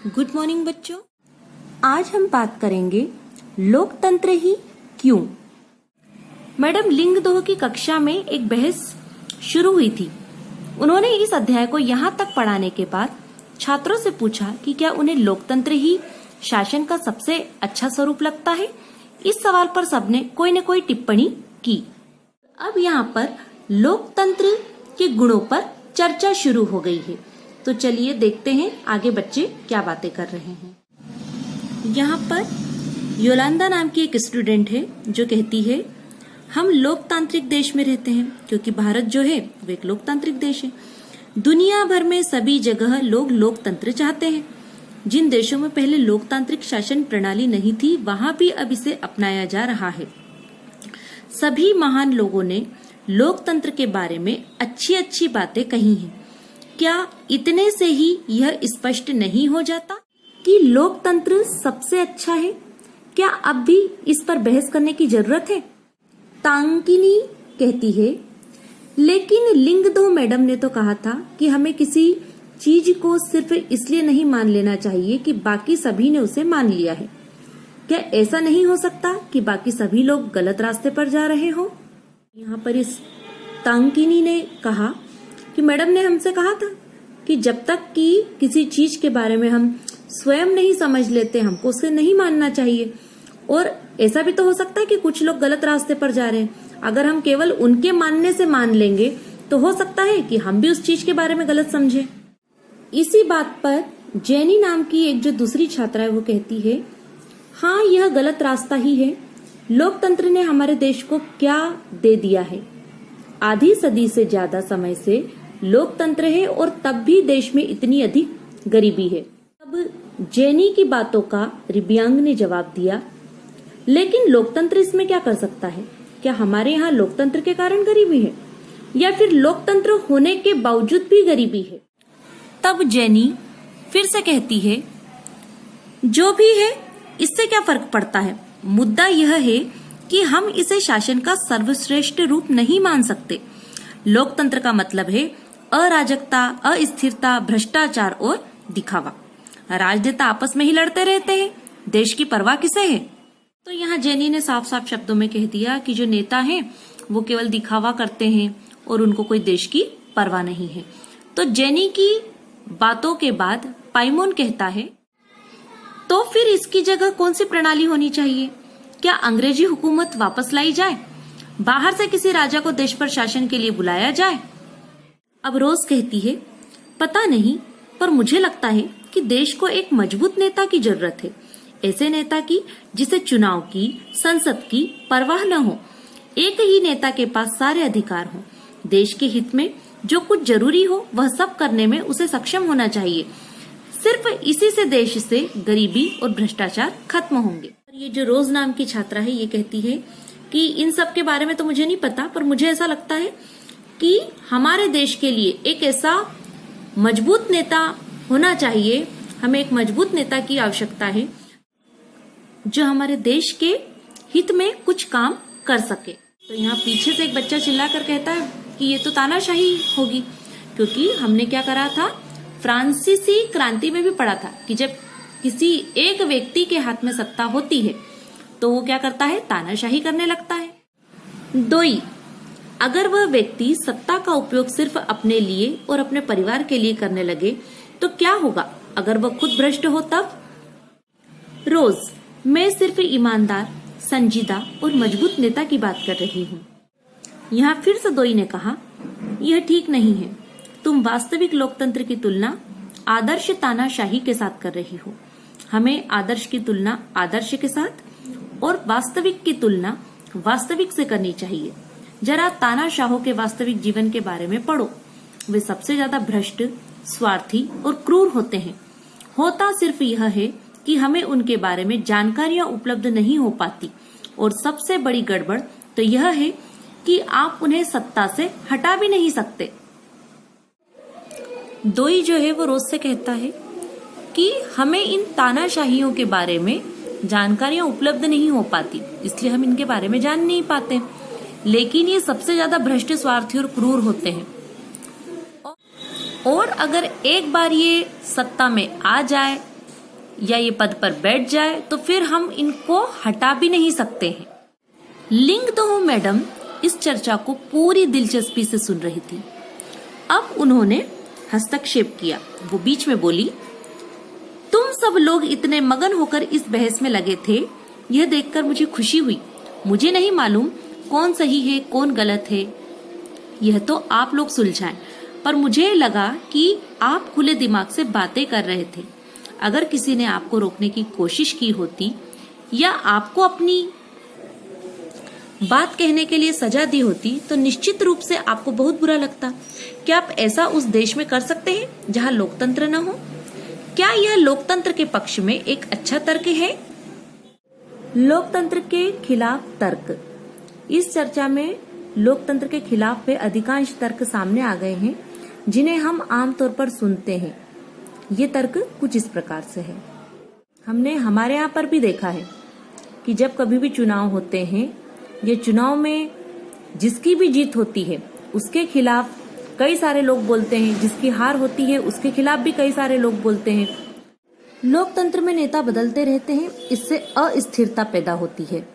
Good morning बच्चों। आज हम बात करेंगे लोकतंत्र ही क्यों। मैडम लिंग 2 की कक्षा में एक बहस शुरू हुई थी। उन्होंने इस अध्याय को यहाँ तक पढ़ाने के बाद छात्रों से पूछा कि क्या उन्हें लोकतंत्र ही शासन का सबसे अच्छा स्वरूप लगता है। इस सवाल पर सबने कोई न कोई टिप्पणी की। अब यहाँ पर लोकतंत्र के गुणों पर चर्चा शुरू हो गई है। तो चलिए देखते हैं आगे बच्चे क्या बातें कर रहे हैं। यहाँ पर योलांदा नाम की एक स्टूडेंट है जो कहती है हम लोकतांत्रिक देश में रहते हैं, क्योंकि भारत जो है वो एक लोकतांत्रिक देश है। दुनिया भर में सभी जगह लोग लोकतंत्र चाहते हैं। जिन देशों में पहले लोकतांत्रिक शासन प्रणाली नहीं थी वहां भी अब इसे अपनाया जा रहा है। सभी महान लोगों ने लोकतंत्र के बारे में अच्छी अच्छी बातें कही हैं। क्या इतने से ही यह स्पष्ट नहीं हो जाता कि लोकतंत्र सबसे अच्छा है? क्या अब भी इस पर बहस करने की जरूरत है? तांकिनी कहती है, लेकिन लिंग 2 मैडम ने तो कहा था कि हमें किसी चीज को सिर्फ इसलिए नहीं मान लेना चाहिए कि बाकी सभी ने उसे मान लिया है। क्या ऐसा नहीं हो सकता कि बाकी सभी लोग गलत रास्ते पर जा रहे हो? यहाँ पर इस तांकिनी ने कहा कि मैडम ने हमसे कहा था कि जब तक कि किसी चीज के बारे में हम स्वयं नहीं समझ लेते हमको उसे नहीं मानना चाहिए। और ऐसा भी तो हो सकता है कि कुछ लोग गलत रास्ते पर जा रहे हैं। अगर हम केवल उनके मानने से मान लेंगे तो हो सकता है कि हम भी उस चीज के बारे में गलत समझे। इसी बात पर जेनी नाम की एक जो दूसरी छात्रा है वो कहती है, हाँ यह गलत रास्ता ही है। लोकतंत्र ने हमारे देश को क्या दे दिया है? आधी सदी से ज्यादा समय से लोकतंत्र है और तब भी देश में इतनी अधिक गरीबी है। अब जेनी की बातों का रिबियांग ने जवाब दिया, लेकिन लोकतंत्र इसमें क्या कर सकता है? क्या हमारे यहाँ लोकतंत्र के कारण गरीबी है या फिर लोकतंत्र होने के बावजूद भी गरीबी है? तब जेनी फिर से कहती है, जो भी है इससे क्या फर्क पड़ता है? मुद्दा यह है कि हम इसे शासन का सर्वश्रेष्ठ रूप नहीं मान सकते। लोकतंत्र का मतलब है अराजकता, अस्थिरता, भ्रष्टाचार और दिखावा। राजनेता आपस में ही लड़ते रहते हैं, देश की परवाह किसे है? तो यहाँ जेनी ने साफ साफ शब्दों में कह दिया कि जो नेता हैं वो केवल दिखावा करते हैं और उनको कोई देश की परवाह नहीं है। तो जेनी की बातों के बाद पाइमोन कहता है, तो फिर इसकी जगह कौन सी प्रणाली होनी चाहिए? क्या अंग्रेजी हुकूमत वापस लाई जाए? बाहर से किसी राजा को देश पर शासन के लिए बुलाया जाए? अब रोज कहती है, पता नहीं, पर मुझे लगता है कि देश को एक मजबूत नेता की जरूरत है। ऐसे नेता की जिसे चुनाव की, संसद की परवाह न हो। एक ही नेता के पास सारे अधिकार हो। देश के हित में जो कुछ जरूरी हो वह सब करने में उसे सक्षम होना चाहिए। सिर्फ इसी से देश से गरीबी और भ्रष्टाचार खत्म होंगे। ये जो रोज नाम की छात्रा है ये कहती है कि इन सब के बारे में तो मुझे नहीं पता, पर मुझे ऐसा लगता है कि हमारे देश के लिए एक ऐसा मजबूत नेता होना चाहिए। हमें एक मजबूत नेता की आवश्यकता है जो हमारे देश के हित में कुछ काम कर सके। तो यहाँ पीछे से एक बच्चा चिल्लाकर कहता है कि ये तो तानाशाही होगी, क्योंकि हमने क्या करा था, फ्रांसीसी क्रांति में भी पढ़ा था कि जब किसी एक व्यक्ति के हाथ में सत्ता होती है तो वो क्या करता है, तानाशाही करने लगता है। 2, अगर वह व्यक्ति सत्ता का उपयोग सिर्फ अपने लिए और अपने परिवार के लिए करने लगे तो क्या होगा अगर वह खुद भ्रष्ट हो तब? रोज, मैं सिर्फ ईमानदार, संजीदा और मजबूत नेता की बात कर रही हूँ। यहाँ फिर से 2 ने कहा, यह ठीक नहीं है। तुम वास्तविक लोकतंत्र की तुलना आदर्श तानाशाही के साथ कर रही हो। हमें आदर्श की तुलना आदर्श के साथ और वास्तविक की तुलना वास्तविक से करनी चाहिए। जरा तानाशाहों के वास्तविक जीवन के बारे में पढ़ो। वे सबसे ज्यादा भ्रष्ट, स्वार्थी और क्रूर होते हैं। होता सिर्फ यह है कि हमें उनके बारे में जानकारियां उपलब्ध नहीं हो पाती, और सबसे बड़ी गड़बड़ तो यह है कि आप उन्हें सत्ता से हटा भी नहीं सकते। 2 जो है वो रोज से कहता है कि हमें इन तानाशाहियों के बारे में जानकारियां उपलब्ध नहीं हो पाती, इसलिए हम इनके बारे में जान नहीं पाते। लेकिन ये सबसे ज्यादा भ्रष्ट, स्वार्थी और क्रूर होते हैं। और अगर एक बार ये सत्ता में आ जाए या ये पद पर बैठ जाए तो फिर हम इनको हटा भी नहीं सकते हैं। लिंगदोह मैडम इस चर्चा को पूरी दिलचस्पी से सुन रही थी। अब उन्होंने हस्तक्षेप किया। वो बीच में बोली, तुम सब लोग इतने मगन होकर इस बहस में लगे थे, यह देखकर मुझे खुशी हुई। मुझे नहीं मालूम कौन सही है कौन गलत है, यह तो आप लोग सुलझाएं, पर मुझे लगा कि आप खुले दिमाग से बातें कर रहे थे। अगर किसी ने आपको रोकने की कोशिश की होती या आपको अपनी बात कहने के लिए सजा दी होती तो निश्चित रूप से आपको बहुत बुरा लगता। क्या आप ऐसा उस देश में कर सकते हैं जहां लोकतंत्र न हो? क्या यह लोकतंत्र के पक्ष में एक अच्छा तर्क है? लोकतंत्र के खिलाफ तर्क। इस चर्चा में लोकतंत्र के खिलाफ वे अधिकांश तर्क सामने आ गए हैं जिन्हें हम आमतौर पर सुनते हैं। ये तर्क कुछ इस प्रकार से है। हमने हमारे यहाँ पर भी देखा है कि जब कभी भी चुनाव होते हैं, ये चुनाव में जिसकी भी जीत होती है उसके खिलाफ कई सारे लोग बोलते हैं, जिसकी हार होती है उसके खिलाफ भी कई सारे लोग बोलते हैं। लोकतंत्र में नेता बदलते रहते हैं, इससे अस्थिरता पैदा होती है।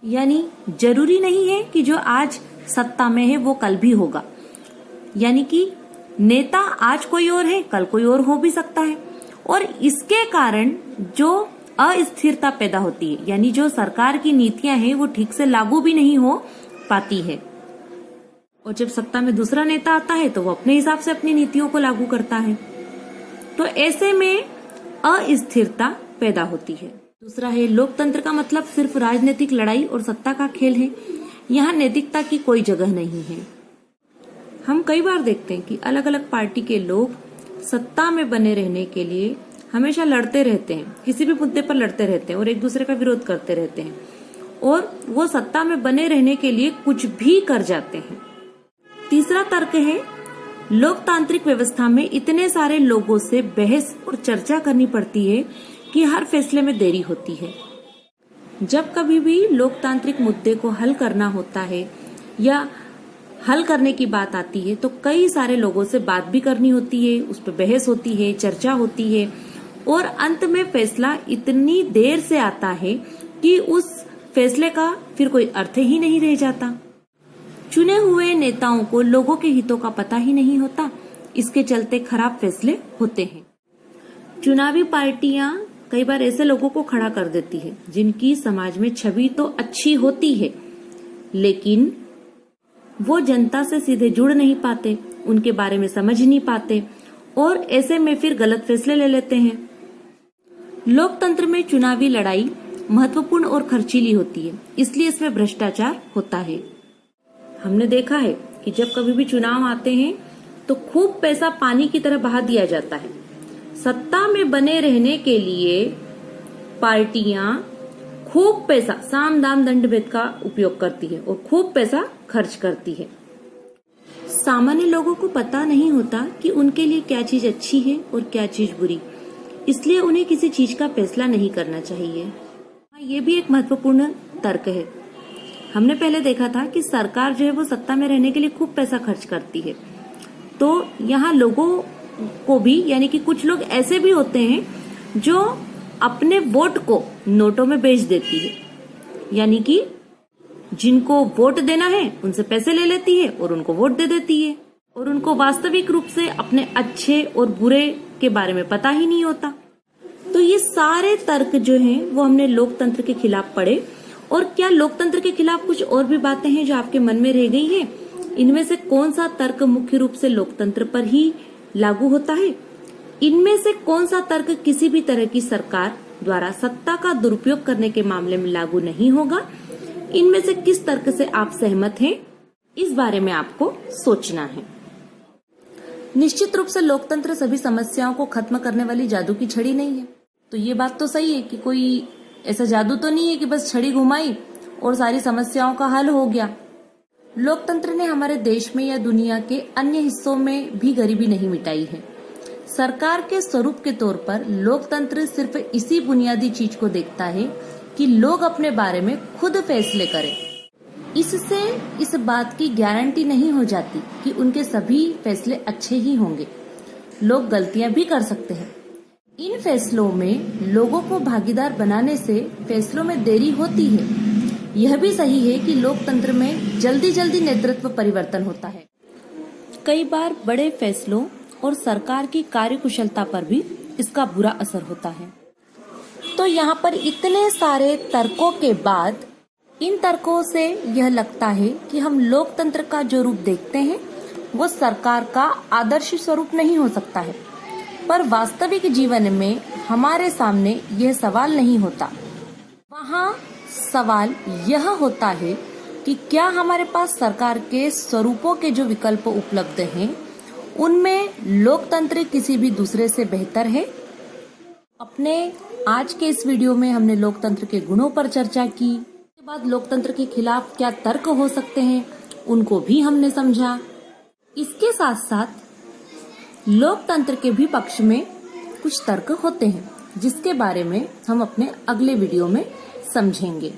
यानी जरूरी नहीं है कि जो आज सत्ता में है वो कल भी होगा। यानी कि नेता आज कोई और है, कल कोई और हो भी सकता है, और इसके कारण जो अस्थिरता पैदा होती है, यानी जो सरकार की नीतियां हैं वो ठीक से लागू भी नहीं हो पाती है। और जब सत्ता में दूसरा नेता आता है तो वो अपने हिसाब से अपनी नीतियों को लागू करता है, तो ऐसे में अस्थिरता पैदा होती है। दूसरा है, लोकतंत्र का मतलब सिर्फ राजनीतिक लड़ाई और सत्ता का खेल है। यहाँ नैतिकता की कोई जगह नहीं है। हम कई बार देखते हैं कि अलग अलग पार्टी के लोग सत्ता में बने रहने के लिए हमेशा लड़ते रहते हैं, किसी भी मुद्दे पर लड़ते रहते हैं और एक दूसरे का विरोध करते रहते हैं, और वो सत्ता में बने रहने के लिए कुछ भी कर जाते हैं। तीसरा तर्क है, लोकतांत्रिक व्यवस्था में इतने सारे लोगों से बहस और चर्चा करनी पड़ती है कि हर फैसले में देरी होती है। जब कभी भी लोकतांत्रिक मुद्दे को हल करना होता है या हल करने की बात आती है तो कई सारे लोगों से बात भी करनी होती है, उस पर बहस होती है, चर्चा होती है, और अंत में फैसला इतनी देर से आता है कि उस फैसले का फिर कोई अर्थ ही नहीं रह जाता। चुने हुए नेताओं को लोगों के हितों का पता ही नहीं होता, इसके चलते खराब फैसले होते हैं। चुनावी पार्टियां कई बार ऐसे लोगों को खड़ा कर देती है जिनकी समाज में छवि तो अच्छी होती है, लेकिन वो जनता से सीधे जुड़ नहीं पाते, उनके बारे में समझ नहीं पाते, और ऐसे में फिर गलत फैसले ले लेते हैं। लोकतंत्र में चुनावी लड़ाई महत्वपूर्ण और खर्चीली होती है, इसलिए इसमें भ्रष्टाचार होता है। हमने देखा है कि जब कभी भी चुनाव आते हैं तो खूब पैसा पानी की तरह बहा दिया जाता है। सत्ता में बने रहने के लिए पार्टियां खूब पैसा, साम दाम दंड भेद का उपयोग करती है और खूब पैसा खर्च करती है। सामान्य लोगों को पता नहीं होता कि उनके लिए क्या चीज अच्छी है और क्या चीज बुरी, इसलिए उन्हें किसी चीज का फैसला नहीं करना चाहिए। ये भी एक महत्वपूर्ण तर्क है। हमने पहले देखा था कि सरकार जो है वो सत्ता में रहने के लिए खूब पैसा खर्च करती है, तो यहाँ लोगों को भी, यानी कि कुछ लोग ऐसे भी होते हैं जो अपने वोट को नोटों में बेच देती है, यानी कि जिनको वोट देना है उनसे पैसे ले लेती है और उनको वोट दे देती है, और उनको वास्तविक रूप से अपने अच्छे और बुरे के बारे में पता ही नहीं होता। तो ये सारे तर्क जो हैं वो हमने लोकतंत्र के खिलाफ पढ़े। और क्या लोकतंत्र के खिलाफ कुछ और भी बातें हैं जो आपके मन में रह गई हैं? इनमें से कौन सा तर्क मुख्य रूप से लोकतंत्र पर ही लागू होता है? इनमें से कौन सा तर्क किसी भी तरह की सरकार द्वारा सत्ता का दुरुपयोग करने के मामले में लागू नहीं होगा? इनमें से किस तर्क से आप सहमत हैं? इस बारे में आपको सोचना है। निश्चित रूप से लोकतंत्र सभी समस्याओं को खत्म करने वाली जादू की छड़ी नहीं है। तो ये बात तो सही है कि कोई ऐसा जादू तो नहीं है कि बस छड़ी घुमाई और सारी समस्याओं का हल हो गया। लोकतंत्र ने हमारे देश में या दुनिया के अन्य हिस्सों में भी गरीबी नहीं मिटाई है। सरकार के स्वरूप के तौर पर लोकतंत्र सिर्फ इसी बुनियादी चीज को देखता है कि लोग अपने बारे में खुद फैसले करें। इससे इस बात की गारंटी नहीं हो जाती कि उनके सभी फैसले अच्छे ही होंगे। लोग गलतियां भी कर सकते हैं, इन फैसलों में लोगों को भागीदार बनाने से फैसलों में देरी होती है। यह भी सही है कि लोकतंत्र में जल्दी जल्दी नेतृत्व परिवर्तन होता है। कई बार बड़े फैसलों और सरकार की कार्यकुशलता पर भी इसका बुरा असर होता है। तो यहाँ पर इतने सारे तर्कों के बाद इन तर्कों से यह लगता है कि हम लोकतंत्र का जो रूप देखते हैं वो सरकार का आदर्श स्वरूप नहीं हो सकता है। पर वास्तविक जीवन में हमारे सामने यह सवाल नहीं होता। वहाँ सवाल यह होता है कि क्या हमारे पास सरकार के स्वरूपों के जो विकल्प उपलब्ध हैं उनमें लोकतंत्र किसी भी दूसरे से बेहतर है। अपने आज के इस वीडियो में हमने लोकतंत्र के गुणों पर चर्चा की। उसके बाद लोकतंत्र के खिलाफ क्या तर्क हो सकते हैं उनको भी हमने समझा। इसके साथ साथ लोकतंत्र के भी पक्ष में कुछ तर्क होते हैं जिसके बारे में हम अपने अगले वीडियो में समझेंगे।